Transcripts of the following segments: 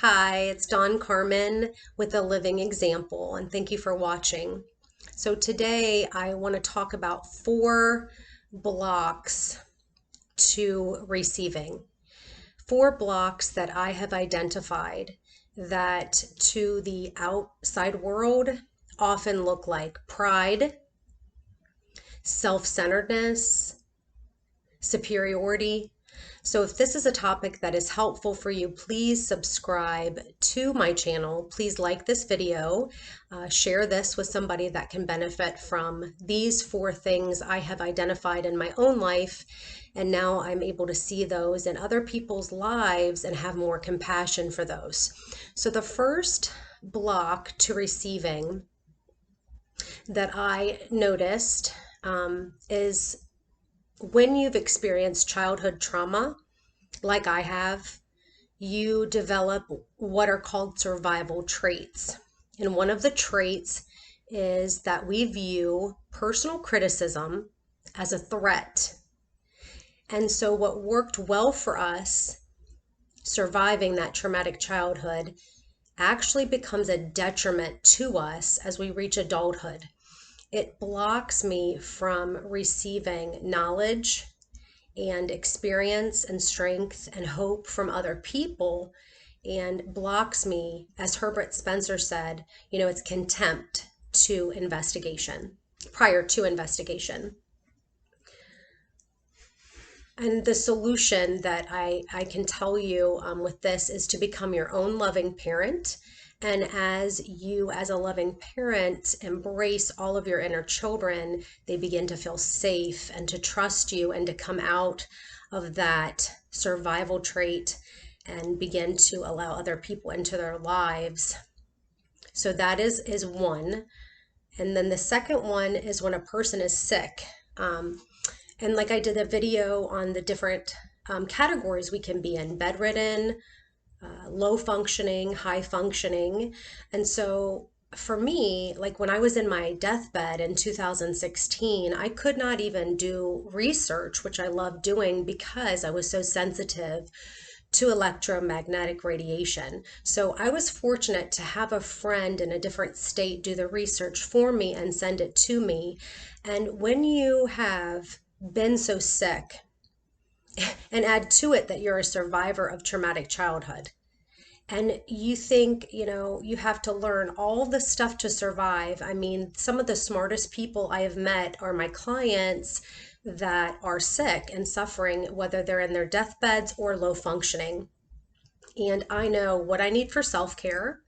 Hi, it's Dawn Carmen with a living example, and thank you for watching. So today I want to talk about 4 blocks to receiving. 4 blocks that I have identified that to the outside world often look like pride, self-centeredness, superiority. So if this is a topic that is helpful for you, please subscribe to my channel. Please like this video, share this with somebody that can benefit from these 4 things I have identified in my own life. And now I'm able to see those in other people's lives and have more compassion for those. So the first block to receiving that I noticed is when you've experienced childhood trauma, like I have, you develop what are called survival traits. And one of the traits is that we view personal criticism as a threat. And so, what worked well for us surviving that traumatic childhood actually becomes a detriment to us as we reach adulthood. It blocks me from receiving knowledge and experience and strength and hope from other people, and blocks me, as Herbert Spencer said, it's contempt to investigation, prior to investigation. And the solution that I can tell you with this is to become your own loving parent. And as you, as a loving parent, embrace all of your inner children, they begin to feel safe and to trust you and to come out of that survival trait and begin to allow other people into their lives. So that is one. And then the second one is when a person is sick. And like I did a video on the different categories we can be in: bedridden, low functioning, high functioning. And so for me, like when I was in my deathbed in 2016, I could not even do research, which I love doing, because I was so sensitive to electromagnetic radiation. So I was fortunate to have a friend in a different state do the research for me and send it to me. And when you have been so sick, and add to it that you're a survivor of traumatic childhood, and you think, you have to learn all the stuff to survive. I mean, some of the smartest people I have met are my clients that are sick and suffering, whether they're in their deathbeds or low functioning. And I know what I need for self-care.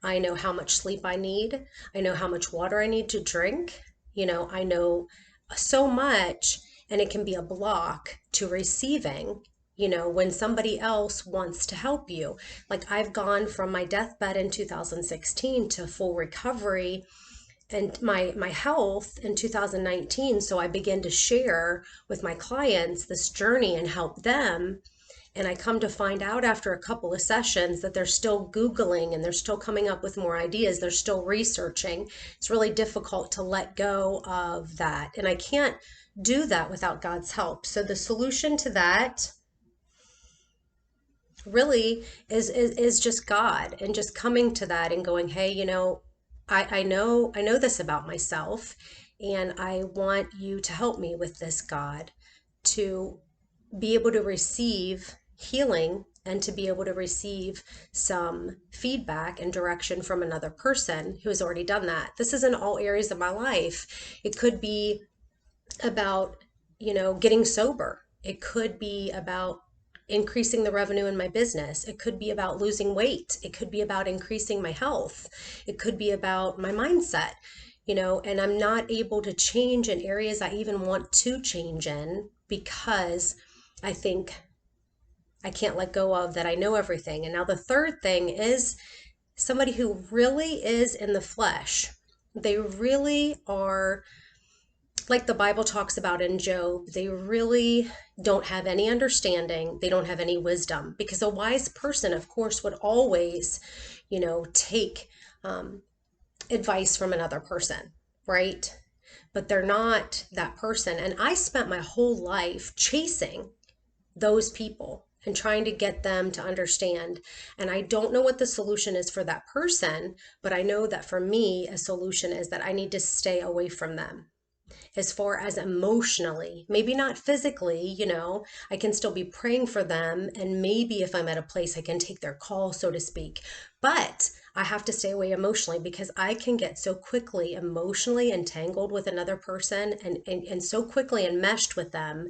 I know how much sleep I need. I know how much water I need to drink. I know so much, and it can be a block to receiving, when somebody else wants to help you. Like I've gone from my deathbed in 2016 to full recovery and my health in 2019. So I begin to share with my clients this journey and help them. And I come to find out after a couple of sessions that they're still Googling and they're still coming up with more ideas. They're still researching. It's really difficult to let go of that. And I can't do that without God's help. So the solution to that really is just God, and just coming to that and going, hey, I know this about myself, and I want you to help me with this, God, to be able to receive healing and to be able to receive some feedback and direction from another person who has already done that. This is in all areas of my life. It could be about, getting sober. It could be about increasing the revenue in my business. It could be about losing weight. It could be about increasing my health. It could be about my mindset, and I'm not able to change in areas I even want to change in because I think I can't let go of that I know everything. And now the third thing is somebody who really is in the flesh. They really are, like the Bible talks about in Job, they really don't have any understanding. They don't have any wisdom, because a wise person, of course, would always, take advice from another person, right? But they're not that person. And I spent my whole life chasing those people and trying to get them to understand. And I don't know what the solution is for that person, but I know that for me, a solution is that I need to stay away from them. As far as emotionally, maybe not physically, I can still be praying for them. And maybe if I'm at a place, I can take their call, so to speak. But I have to stay away emotionally because I can get so quickly emotionally entangled with another person and so quickly enmeshed with them.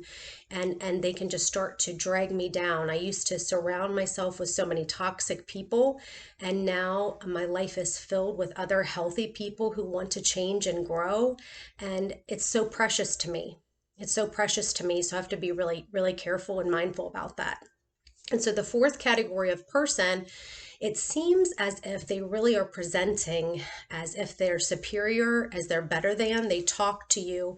And they can just start to drag me down. I used to surround myself with so many toxic people, and now my life is filled with other healthy people who want to change and grow. And it's so precious to me. It's so precious to me. So I have to be really, really careful and mindful about that. And so the fourth category of person, it seems as if they really are presenting as if they're superior, as they're better than. They talk to you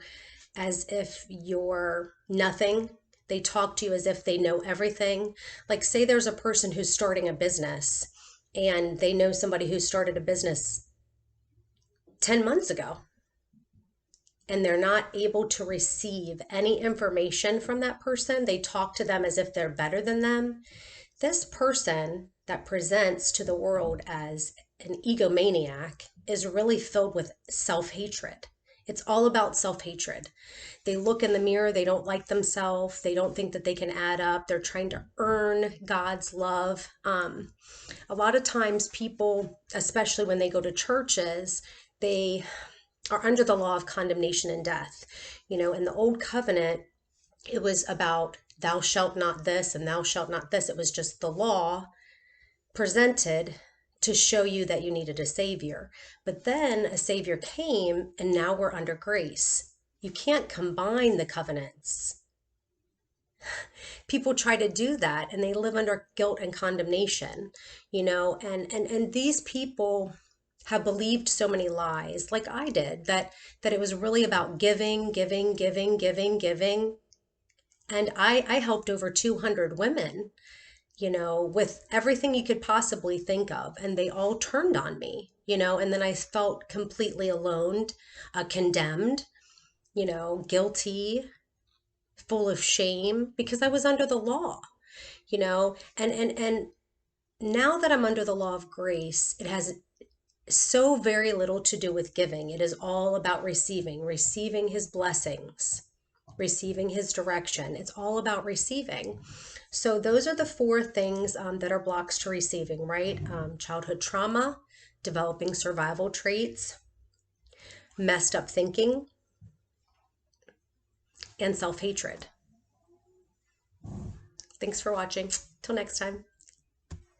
as if you're nothing. They talk to you as if they know everything. Like, say there's a person who's starting a business and they know somebody who started a business 10 months ago, and they're not able to receive any information from that person. They talk to them as if they're better than them. This person that presents to the world as an egomaniac is really filled with self-hatred. It's all about self-hatred. They look in the mirror, they don't like themselves, they don't think that they can add up, they're trying to earn God's love. A lot of times people, especially when they go to churches, they are under the law of condemnation and death. In the old covenant, it was about thou shalt not this and thou shalt not this. It was just the law presented to show you that you needed a savior. But then a savior came, and now we're under grace. You can't combine the covenants. People try to do that, and they live under guilt and condemnation, and these people have believed so many lies, like I did, that it was really about giving, giving, giving, giving, giving. And I helped over 200 women, with everything you could possibly think of. And they all turned on me, and then I felt completely alone, condemned, guilty, full of shame because I was under the law, and now that I'm under the law of grace, it has so very little to do with giving. It is all about receiving his blessings, receiving his direction. It's all about receiving. So those are the four things that are blocks to receiving, right? Childhood trauma, developing survival traits, messed up thinking, and self-hatred. Thanks for watching. Till next time.